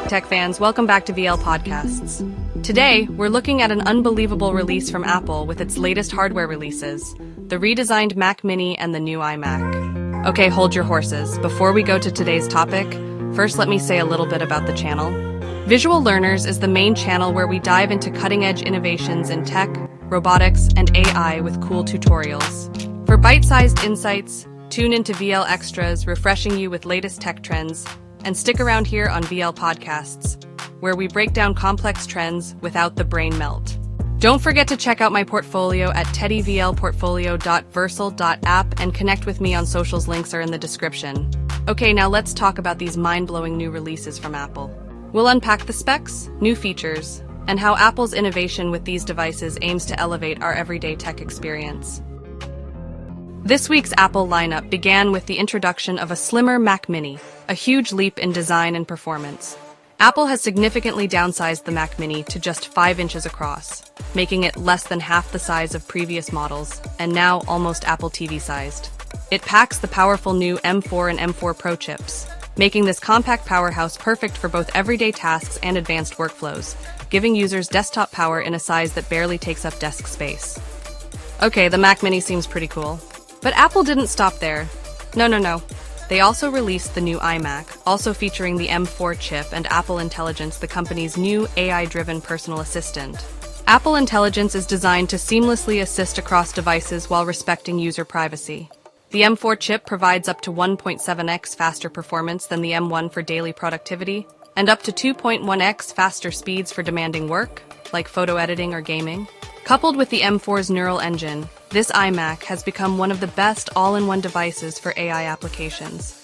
Tech fans, welcome back to VL Podcasts. Today, we're looking at an unbelievable release from Apple with its latest hardware releases, the redesigned Mac Mini and the new iMac. Okay, hold your horses. Before we go to today's topic, first let me say a little bit about the channel. Visual Learners is the main channel where we dive into cutting-edge innovations in tech, robotics, and AI with cool tutorials. For bite-sized insights, tune into VL Extras, refreshing you with latest tech trends, and stick around here on VL Podcasts, where we break down complex trends without the brain melt. Don't forget to check out my portfolio at teddyvlportfolio.versal.app and connect with me on socials. Links are in the description. Okay, now let's talk about these mind-blowing new releases from Apple. We'll unpack the specs, new features, and how Apple's innovation with these devices aims to elevate our everyday tech experience. This week's Apple lineup began with the introduction of a slimmer Mac Mini, a huge leap in design and performance. Apple has significantly downsized the Mac Mini to just 5 inches across, making it less than half the size of previous models, and now almost Apple TV sized. It packs the powerful new M4 and M4 Pro chips, making this compact powerhouse perfect for both everyday tasks and advanced workflows, giving users desktop power in a size that barely takes up desk space. Okay, the Mac Mini seems pretty cool. But Apple didn't stop there. No. They also released the new iMac, also featuring the M4 chip and Apple Intelligence, the company's new AI-driven personal assistant. Apple Intelligence is designed to seamlessly assist across devices while respecting user privacy. The M4 chip provides up to 1.7x faster performance than the M1 for daily productivity, and up to 2.1x faster speeds for demanding work, like photo editing or gaming. Coupled with the M4's neural engine, this iMac has become one of the best all-in-one devices for AI applications.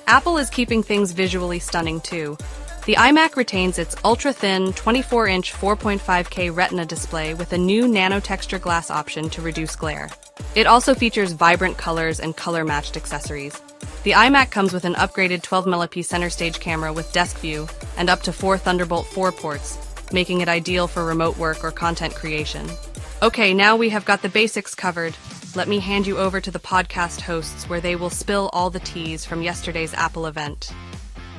Apple is keeping things visually stunning too. The iMac retains its ultra-thin 24-inch 4.5K Retina display with a new nano-texture glass option to reduce glare. It also features vibrant colors and color-matched accessories. The iMac comes with an upgraded 12-megapixel center stage camera with desk view and up to 4 Thunderbolt 4 ports, making it ideal for remote work or content creation. Okay, now we have got the basics covered. Let me hand you over to the podcast hosts where they will spill all the teas from yesterday's Apple event.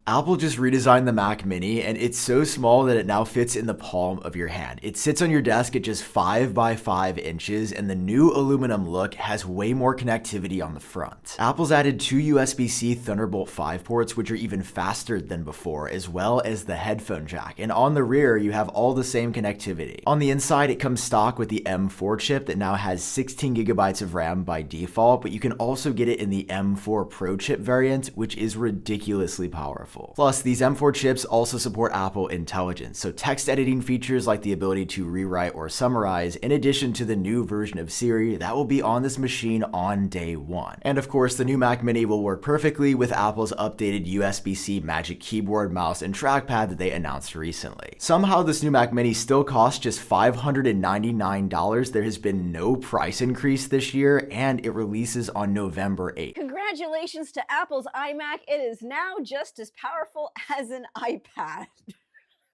Apple just redesigned the Mac Mini, and it's so small that it now fits in the palm of your hand. It sits on your desk at just 5 by 5 inches, and the new aluminum look has way more connectivity on the front. Apple's added 2 USB-C Thunderbolt 5 ports, which are even faster than before, as well as the headphone jack. And on the rear, you have all the same connectivity. On the inside, it comes stock with the M4 chip that now has 16 gigabytes of RAM by default, but you can also get it in the M4 Pro chip variant, which is ridiculously powerful. Plus, these M4 chips also support Apple Intelligence, so text editing features like the ability to rewrite or summarize, in addition to the new version of Siri, that will be on this machine on day one. And of course, the new Mac Mini will work perfectly with Apple's updated USB-C Magic Keyboard, mouse, and trackpad that they announced recently. Somehow, this new Mac Mini still costs just $599. There has been no price increase this year, and it releases on November 8th. Congratulations to Apple's iMac. It is now just as powerful as an iPad.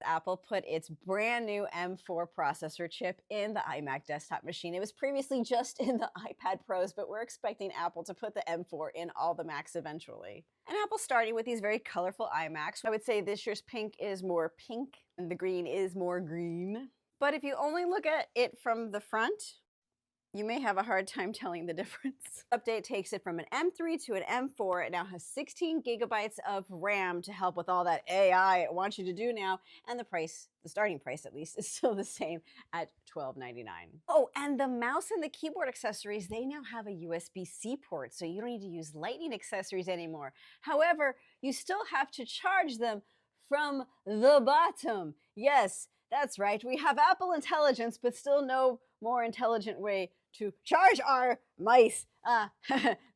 Apple put its brand new M4 processor chip in the iMac desktop machine. It was previously just in the iPad Pros, but we're expecting Apple to put the M4 in all the Macs eventually. And Apple's starting with these very colorful iMacs. I would say this year's pink is more pink and the green is more green. But if you only look at it from the front, you may have a hard time telling the difference. Update takes it from an M3 to an M4. It now has 16 gigabytes of RAM to help with all that AI it wants you to do now. And the price, the starting price at least, is still the same at $12.99. Oh, and the mouse and the keyboard accessories, they now have a USB-C port, so you don't need to use Lightning accessories anymore. However, you still have to charge them from the bottom. Yes, that's right. We have Apple Intelligence, but still no more intelligent way to charge our mice.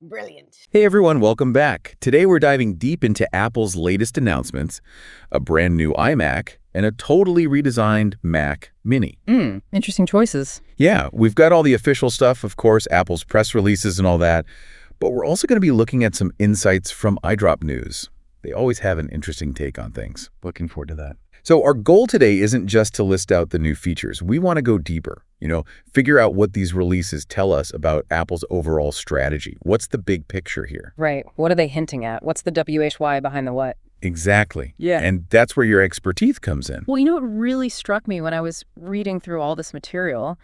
Brilliant. Hey everyone, welcome back. Today we're diving deep into Apple's latest announcements, a brand new iMac, and a totally redesigned Mac Mini. Interesting choices. Yeah, we've got all the official stuff, of course, Apple's press releases and all that, but we're also going to be looking at some insights from iDrop News. They always have an interesting take on things. Looking forward to that. So our goal today isn't just to list out the new features. We want to go deeper, figure out what these releases tell us about Apple's overall strategy. What's the big picture here? Right. What are they hinting at? What's the WHY behind the what? Exactly. Yeah. And that's where your expertise comes in. Well, you know what really struck me when I was reading through all this material?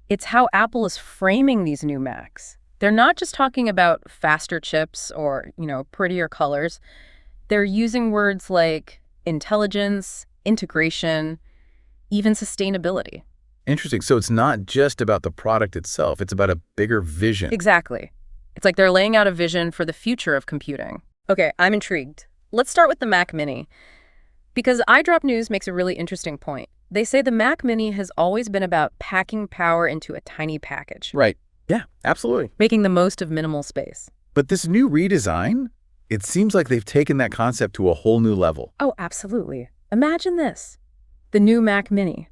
It's how Apple is framing these new Macs. They're not just talking about faster chips or, prettier colors. They're using words like intelligence, integration, even sustainability. Interesting. So it's not just about the product itself. It's about a bigger vision. Exactly. It's like they're laying out a vision for the future of computing. Okay, I'm intrigued. Let's start with the Mac Mini. Because iDrop News makes a really interesting point. They say the Mac Mini has always been about packing power into a tiny package. Right. Yeah, absolutely. Making the most of minimal space. But this new redesign, it seems like they've taken that concept to a whole new level. Oh, absolutely. Imagine this. The new Mac Mini.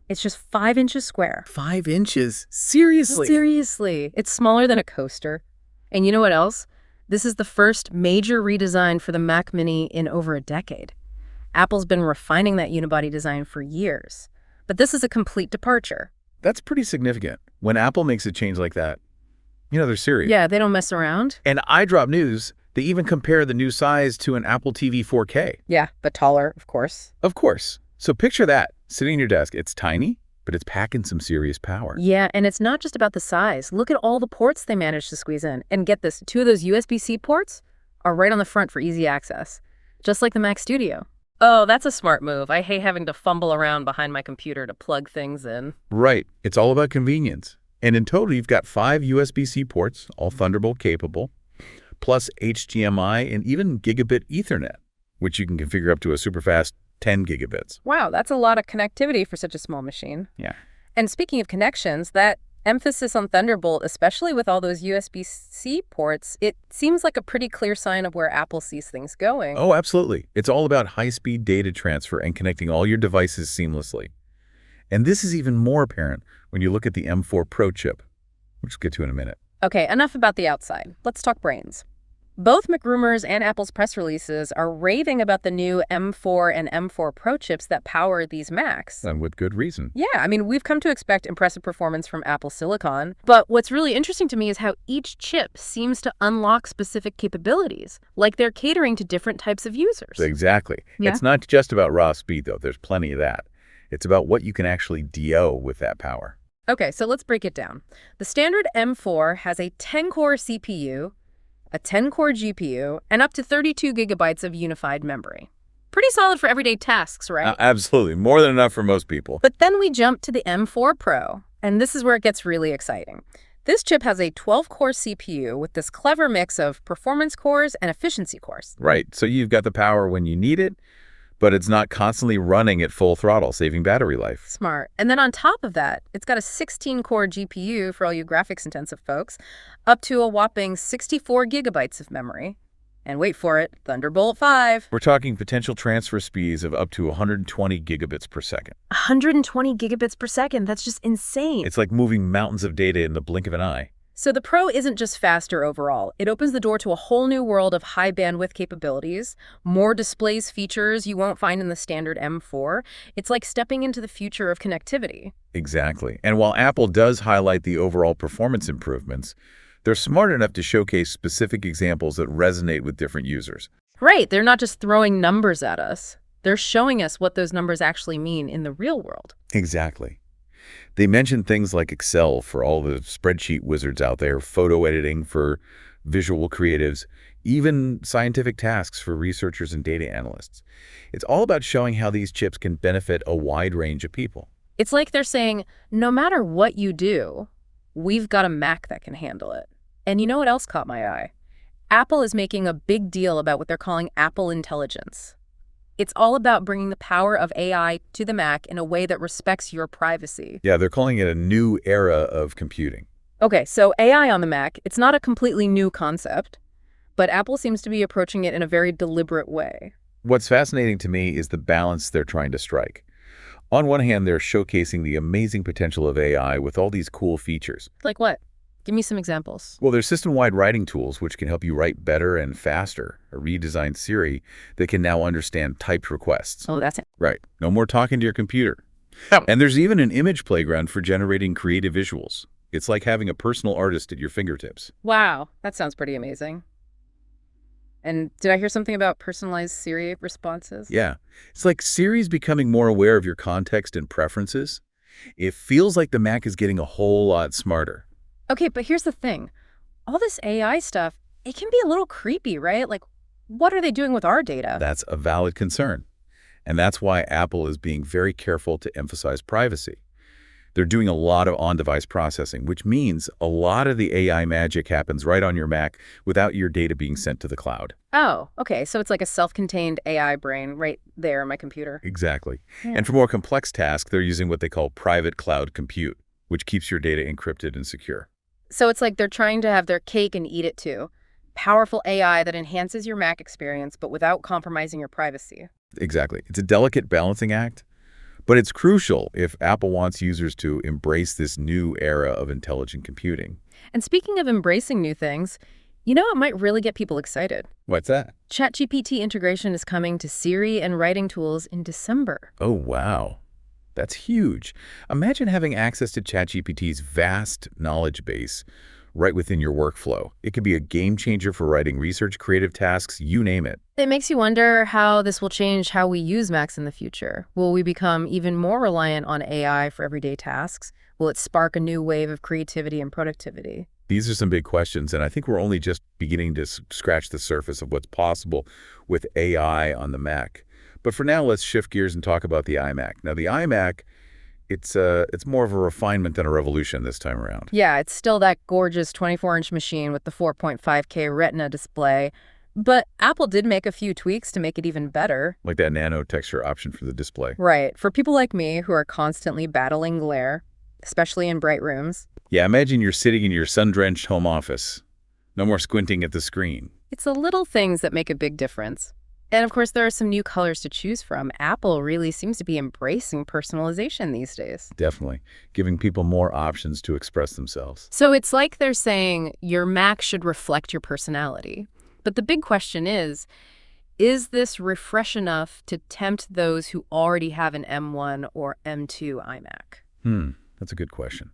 It's just 5 inches square. 5 inches? Seriously? Seriously. It's smaller than a coaster. And you know what else? This is the first major redesign for the Mac Mini in over a decade. Apple's been refining that unibody design for years. But this is a complete departure. That's pretty significant. When Apple makes a change like that, they're serious. Yeah, they don't mess around. And iDrop News, they even compare the new size to an Apple TV 4K. Yeah, but taller, of course. Of course. So picture that, sitting in your desk. It's tiny, but it's packing some serious power. Yeah, and it's not just about the size. Look at all the ports they managed to squeeze in. And get this, 2 of those USB-C ports are right on the front for easy access, just like the Mac Studio. Oh, that's a smart move. I hate having to fumble around behind my computer to plug things in. Right. It's all about convenience. And in total, you've got 5 USB-C ports, all Thunderbolt capable, plus HDMI and even gigabit Ethernet, which you can configure up to a super fast 10 gigabits. Wow, that's a lot of connectivity for such a small machine. Yeah. And speaking of connections, that emphasis on Thunderbolt, especially with all those USB-C ports, it seems like a pretty clear sign of where Apple sees things going. Oh, absolutely. It's all about high-speed data transfer and connecting all your devices seamlessly. And this is even more apparent when you look at the M4 Pro chip, which we'll get to in a minute. Okay, enough about the outside. Let's talk brains. Both McRumors and Apple's press releases are raving about the new M4 and M4 Pro chips that power these Macs. And with good reason. Yeah, I mean, we've come to expect impressive performance from Apple Silicon. But what's really interesting to me is how each chip seems to unlock specific capabilities, like they're catering to different types of users. Exactly. Yeah. It's not just about raw speed, though. There's plenty of that. It's about what you can actually DO with that power. Okay, so let's break it down. The standard M4 has a 10-core CPU, a 10-core GPU, and up to 32 gigabytes of unified memory. Pretty solid for everyday tasks, right? Absolutely. More than enough for most people. But then we jump to the M4 Pro, and this is where it gets really exciting. This chip has a 12-core CPU with this clever mix of performance cores and efficiency cores. Right. So you've got the power when you need it, but it's not constantly running at full throttle, saving battery life. Smart. And then on top of that, it's got a 16-core GPU for all you graphics-intensive folks, up to a whopping 64 gigabytes of memory. And wait for it, Thunderbolt 5. We're talking potential transfer speeds of up to 120 gigabits per second. 120 gigabits per second. That's just insane. It's like moving mountains of data in the blink of an eye. So the Pro isn't just faster overall. It opens the door to a whole new world of high bandwidth capabilities, more displays features you won't find in the standard M4. It's like stepping into the future of connectivity. Exactly. And while Apple does highlight the overall performance improvements, they're smart enough to showcase specific examples that resonate with different users. Right. They're not just throwing numbers at us. They're showing us what those numbers actually mean in the real world. Exactly. They mentioned things like Excel for all the spreadsheet wizards out there, photo editing for visual creatives, even scientific tasks for researchers and data analysts. It's all about showing how these chips can benefit a wide range of people. It's like they're saying, no matter what you do, we've got a Mac that can handle it. And you know what else caught my eye? Apple is making a big deal about what they're calling Apple Intelligence. It's all about bringing the power of AI to the Mac in a way that respects your privacy. Yeah, they're calling it a new era of computing. Okay, so AI on the Mac, it's not a completely new concept, but Apple seems to be approaching it in a very deliberate way. What's fascinating to me is the balance they're trying to strike. On one hand, they're showcasing the amazing potential of AI with all these cool features. Like what? Give me some examples. Well, there's system-wide writing tools which can help you write better and faster. A redesigned Siri that can now understand typed requests. Oh, that's it. Right. No more talking to your computer. And there's even an image playground for generating creative visuals. It's like having a personal artist at your fingertips. Wow, that sounds pretty amazing. And did I hear something about personalized Siri responses? Yeah. It's like Siri's becoming more aware of your context and preferences. It feels like the Mac is getting a whole lot smarter. Okay, but here's the thing. All this AI stuff, it can be a little creepy, right? Like, what are they doing with our data? That's a valid concern. And that's why Apple is being very careful to emphasize privacy. They're doing a lot of on-device processing, which means a lot of the AI magic happens right on your Mac without your data being sent to the cloud. Oh, okay. So it's like a self-contained AI brain right there in my computer. Exactly. Yeah. And for more complex tasks, they're using what they call private cloud compute, which keeps your data encrypted and secure. So it's like they're trying to have their cake and eat it too. Powerful AI that enhances your Mac experience, but without compromising your privacy. Exactly. It's a delicate balancing act, but it's crucial if Apple wants users to embrace this new era of intelligent computing. And speaking of embracing new things, you know what might really get people excited? What's that? ChatGPT integration is coming to Siri and writing tools in December. Oh, wow. That's huge. Imagine having access to ChatGPT's vast knowledge base right within your workflow. It could be a game changer for writing research, creative tasks, you name it. It makes you wonder how this will change how we use Macs in the future. Will we become even more reliant on AI for everyday tasks? Will it spark a new wave of creativity and productivity? These are some big questions, and I think we're only just beginning to scratch the surface of what's possible with AI on the Mac. But for now, let's shift gears and talk about the iMac. Now, the iMac, it's more of a refinement than a revolution this time around. Yeah, it's still that gorgeous 24-inch machine with the 4.5K Retina display. But Apple did make a few tweaks to make it even better. Like that nano texture option for the display. Right. For people like me who are constantly battling glare, especially in bright rooms. Yeah, imagine you're sitting in your sun-drenched home office. No more squinting at the screen. It's the little things that make a big difference. And of course, there are some new colors to choose from. Apple really seems to be embracing personalization these days. Definitely. Giving people more options to express themselves. So it's like they're saying your Mac should reflect your personality. But the big question is this refresh enough to tempt those who already have an M1 or M2 iMac? That's a good question.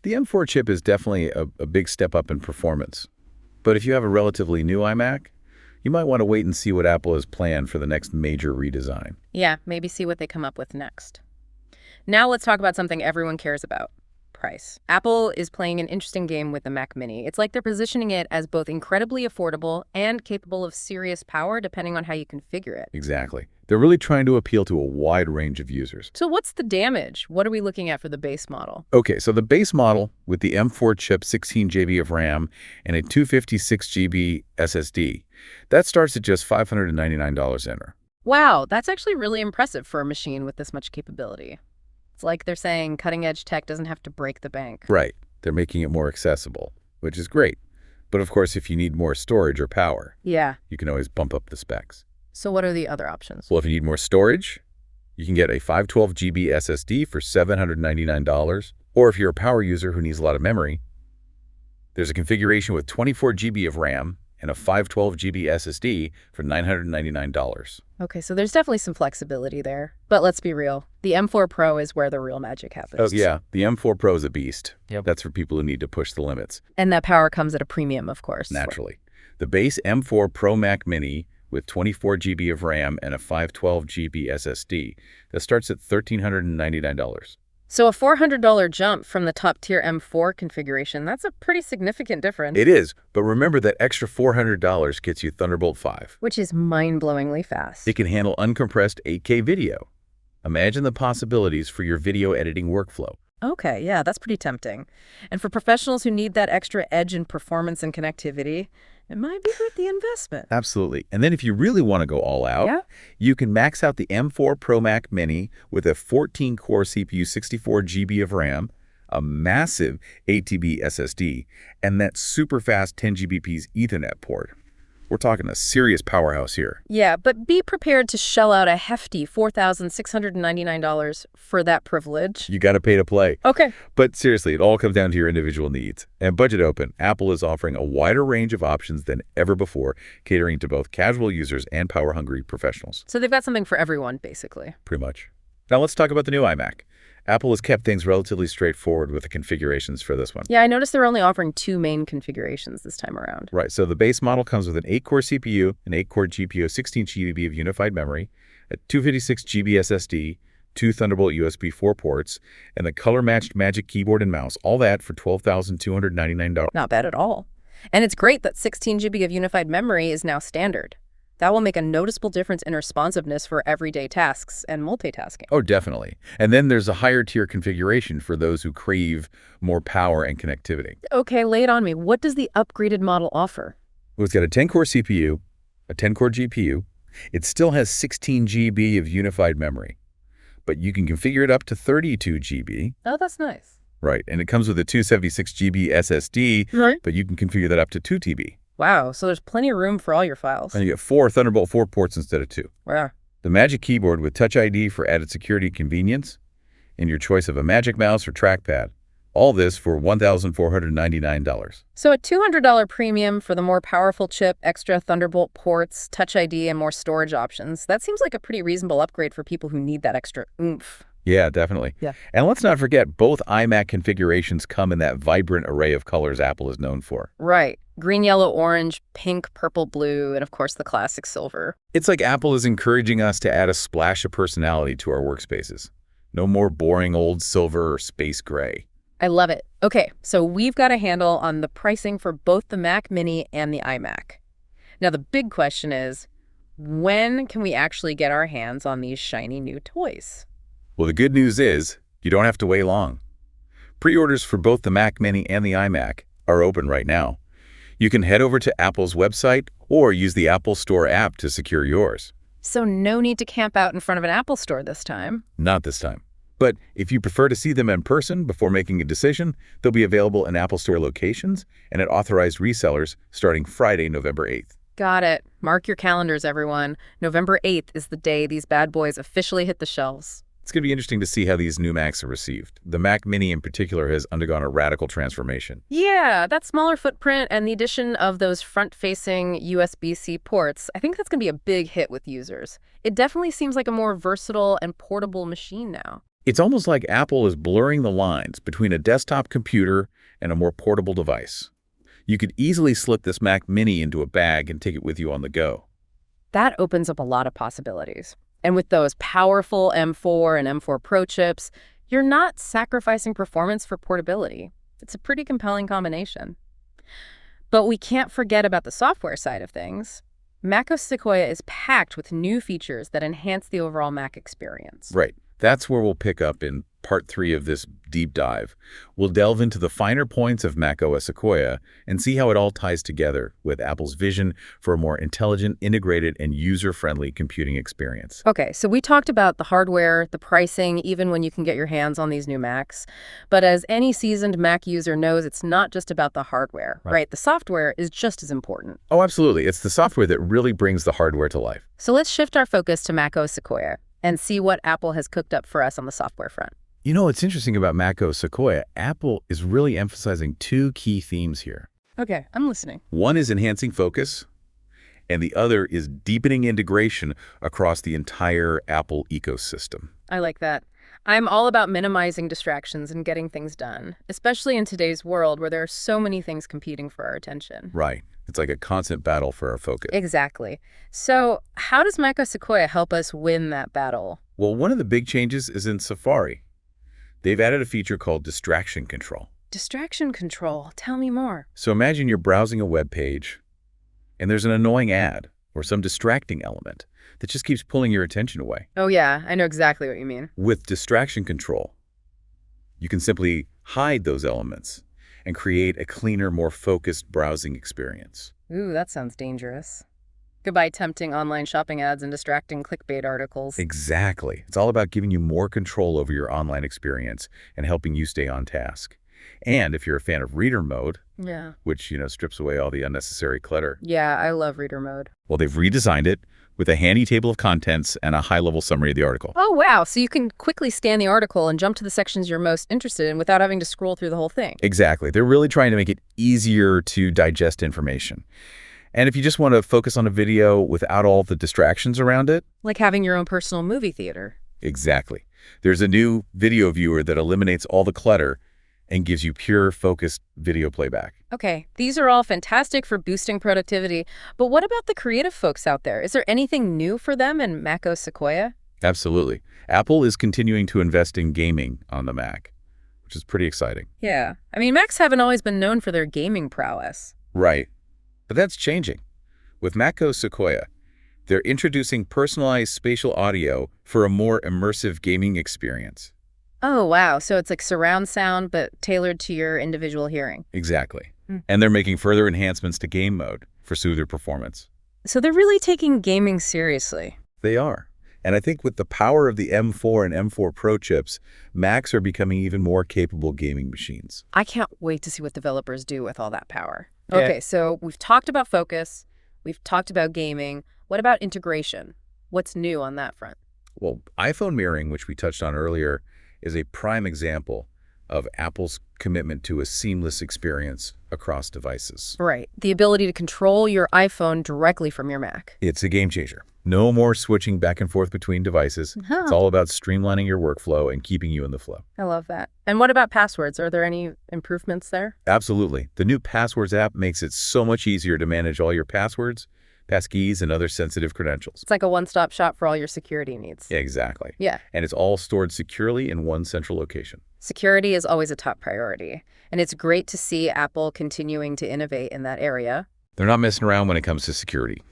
The M4 chip is definitely a big step up in performance. But if you have a relatively new iMac, you might want to wait and see what Apple has planned for the next major redesign. Yeah, maybe see what they come up with next. Now let's talk about something everyone cares about. Price. Apple is playing an interesting game with the Mac Mini. It's like they're positioning it as both incredibly affordable and capable of serious power depending on how you configure it. Exactly. They're really trying to appeal to a wide range of users. So what's the damage? What are we looking at for the base model? Okay, so the base model with the M4 chip, 16 GB of RAM, and a 256 GB SSD, that starts at just $599 enter. Wow, that's actually really impressive for a machine with this much capability. It's like they're saying cutting-edge tech doesn't have to break the bank. Right. They're making it more accessible, which is great. But of course, if you need more storage or power, Yeah. you can always bump up the specs. So what are the other options? Well, if you need more storage, you can get a 512 GB SSD for $799. Or if you're a power user who needs a lot of memory, there's a configuration with 24 GB of RAM and a 512 GB SSD for $999. Okay, so there's definitely some flexibility there. But let's be real. The M4 Pro is where the real magic happens. Oh, yeah. The M4 Pro is a beast. Yep. That's for people who need to push the limits. And that power comes at a premium, of course. Naturally. The base M4 Pro Mac Mini with 24 GB of RAM and a 512 GB SSD, that starts at $1,399. So a $400 jump from the top-tier M4 configuration, that's a pretty significant difference. It is, but remember that extra $400 gets you Thunderbolt 5. Which is mind-blowingly fast. It can handle uncompressed 8K video. Imagine the possibilities for your video editing workflow. Okay, yeah, that's pretty tempting. And for professionals who need that extra edge in performance and connectivity, it might be worth the investment. Absolutely. And then if you really want to go all out, you can max out the M4 Pro Mac Mini with a 14-core CPU, 64 GB of RAM, a massive 8 TB SSD, and that super fast 10 Gbps Ethernet port. We're talking a serious powerhouse here. Yeah, but be prepared to shell out a hefty $4,699 for that privilege. You got to pay to play. Okay. But seriously, it all comes down to your individual needs. And budget open, Apple is offering a wider range of options than ever before, catering to both casual users and power-hungry professionals. So they've got something for everyone, basically. Pretty much. Now let's talk about the new iMac. Apple has kept things relatively straightforward with the configurations for this one. Yeah, I noticed they're only offering 2 main configurations this time around. Right, so the base model comes with an 8-core CPU, an 8-core GPU, 16 GB of unified memory, a 256 GB SSD, 2 Thunderbolt USB 4 ports, and the color-matched Magic Keyboard and mouse, all that for $12,299. Not bad at all. And it's great that 16 GB of unified memory is now standard. That will make a noticeable difference in responsiveness for everyday tasks and multitasking. Oh, definitely. And then there's a higher tier configuration for those who crave more power and connectivity. Okay, lay it on me. What does the upgraded model offer? Well, it's got a 10-core CPU, a 10-core GPU. It still has 16 GB of unified memory, but you can configure it up to 32 GB. Oh, that's nice. Right, and it comes with a 256 GB SSD, Right. but you can configure that up to 2 TB. Wow, so there's plenty of room for all your files. And you get 4 Thunderbolt 4 ports instead of 2. Wow. The Magic Keyboard with Touch ID for added security and convenience, and your choice of a Magic Mouse or trackpad. All this for $1,499. So a $200 premium for the more powerful chip, extra Thunderbolt ports, Touch ID, and more storage options. That seems like a pretty reasonable upgrade for people who need that extra oomph. Yeah, definitely. Yeah. And let's not forget, both iMac configurations come in that vibrant array of colors Apple is known for. Right. Green, yellow, orange, pink, purple, blue, and of course the classic silver. It's like Apple is encouraging us to add a splash of personality to our workspaces. No more boring old silver or space gray. I love it. Okay, so we've got a handle on the pricing for both the Mac Mini and the iMac. Now the big question is, when can we actually get our hands on these shiny new toys? Well, the good news is you don't have to wait long. Pre-orders for both the Mac Mini and the iMac are open right now. You can head over to Apple's website or use the Apple Store app to secure yours. So no need to camp out in front of an Apple store this time. Not this time. But if you prefer to see them in person before making a decision, they'll be available in Apple Store locations and at authorized resellers starting Friday, November 8th. Got it. Mark your calendars, everyone. November 8th is the day these bad boys officially hit the shelves. It's going to be interesting to see how these new Macs are received. The Mac Mini in particular has undergone a radical transformation. Yeah, that smaller footprint and the addition of those front-facing USB-C ports, I think that's going to be a big hit with users. It definitely seems like a more versatile and portable machine now. It's almost like Apple is blurring the lines between a desktop computer and a more portable device. You could easily slip this Mac Mini into a bag and take it with you on the go. That opens up a lot of possibilities. And with those powerful M4 and M4 Pro chips, you're not sacrificing performance for portability. It's a pretty compelling combination. But we can't forget about the software side of things. macOS Sequoia is packed with new features that enhance the overall Mac experience. Right. That's where we'll pick up in part 3 of this deep dive. We'll delve into the finer points of macOS Sequoia and see how it all ties together with Apple's vision for a more intelligent, integrated, and user-friendly computing experience. Okay, so we talked about the hardware, the pricing, even when you can get your hands on these new Macs. But as any seasoned Mac user knows, it's not just about the hardware, right? The software is just as important. Oh, absolutely. It's the software that really brings the hardware to life. So let's shift our focus to macOS Sequoia and see what Apple has cooked up for us on the software front. You know, what's interesting about macOS Sequoia, Apple is really emphasizing 2 key themes here. Okay, I'm listening. One is enhancing focus, and the other is deepening integration across the entire Apple ecosystem. I like that. I'm all about minimizing distractions and getting things done, especially in today's world where there are so many things competing for our attention. Right. It's like a constant battle for our focus. Exactly. So how does macOS Sequoia help us win that battle? Well, one of the big changes is in Safari. They've added a feature called distraction control. Distraction control. Tell me more. So imagine you're browsing a web page, and there's an annoying ad or some distracting element that just keeps pulling your attention away. Oh yeah, I know exactly what you mean. With distraction control, you can simply hide those elements and create a cleaner, more focused browsing experience. Ooh, that sounds dangerous. Goodbye tempting online shopping ads and distracting clickbait articles. Exactly. It's all about giving you more control over your online experience and helping you stay on task. And if you're a fan of reader mode, which, strips away all the unnecessary clutter. Yeah, I love reader mode. Well, they've redesigned it with a handy table of contents and a high-level summary of the article. Oh, wow. So you can quickly scan the article and jump to the sections you're most interested in without having to scroll through the whole thing. Exactly. They're really trying to make it easier to digest information. And if you just want to focus on a video without all the distractions around it. Like having your own personal movie theater. Exactly. There's a new video viewer that eliminates all the clutter and gives you pure, focused video playback. Okay, these are all fantastic for boosting productivity, but what about the creative folks out there? Is there anything new for them in Mac OS Sequoia? Absolutely. Apple is continuing to invest in gaming on the Mac, which is pretty exciting. Yeah, I mean, Macs haven't always been known for their gaming prowess. Right. But that's changing. With Mac OS Sequoia, they're introducing personalized spatial audio for a more immersive gaming experience. Oh, wow, so it's like surround sound, but tailored to your individual hearing. Exactly. And they're making further enhancements to game mode for smoother performance. So they're really taking gaming seriously. They are. And I think with the power of the M4 and M4 Pro chips, Macs are becoming even more capable gaming machines. I can't wait to see what developers do with all that power. Yeah. Okay, so we've talked about focus, we've talked about gaming. What about integration? What's new on that front? Well, iPhone mirroring, which we touched on earlier, is a prime example of Apple's commitment to a seamless experience across devices. Right, the ability to control your iPhone directly from your Mac. It's a game changer. No more switching back and forth between devices. It's all about streamlining your workflow and keeping you in the flow. I love that. And what about passwords? Are there any improvements there? Absolutely. The new Passwords app makes it so much easier to manage all your passwords, passkeys, and other sensitive credentials. It's like a one-stop shop for all your security needs. Exactly. Yeah. And it's all stored securely in one central location. Security is always a top priority, and it's great to see Apple continuing to innovate in that area. They're not messing around when it comes to security.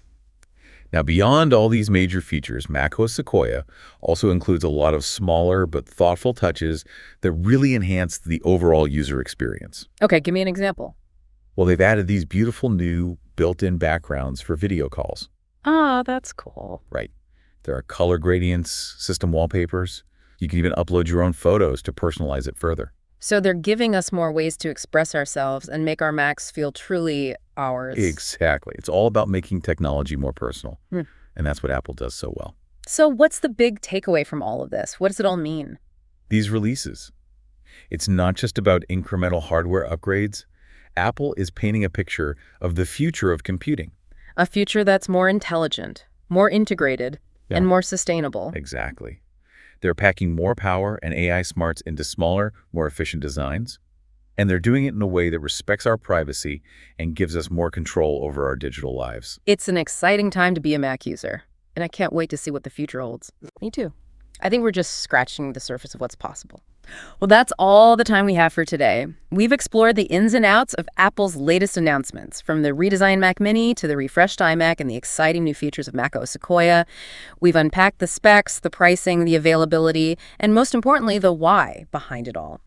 Now, beyond all these major features, macOS Sequoia also includes a lot of smaller but thoughtful touches that really enhance the overall user experience. Okay, give me an example. Well, they've added these beautiful new built-in backgrounds for video calls. Ah, that's cool. Right. There are color gradients, system wallpapers. You can even upload your own photos to personalize it further. So they're giving us more ways to express ourselves and make our Macs feel truly ours. Exactly. It's all about making technology more personal. And that's what Apple does so well. So what's the big takeaway from all of this? What does it all mean? These releases. It's not just about incremental hardware upgrades. Apple is painting a picture of the future of computing. A future that's more intelligent, more integrated, and more sustainable. Exactly. They're packing more power and AI smarts into smaller, more efficient designs. And they're doing it in a way that respects our privacy and gives us more control over our digital lives. It's an exciting time to be a Mac user, and I can't wait to see what the future holds. Me too. I think we're just scratching the surface of what's possible. Well, that's all the time we have for today. We've explored the ins and outs of Apple's latest announcements, from the redesigned Mac Mini to the refreshed iMac and the exciting new features of Mac OS Sequoia. We've unpacked the specs, the pricing, the availability, and most importantly, the why behind it all.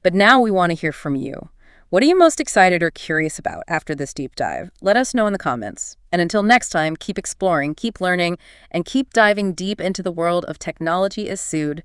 But now we want to hear from you. What are you most excited or curious about after this deep dive? Let us know in the comments. And until next time, keep exploring, keep learning, and keep diving deep into the world of technology as sued.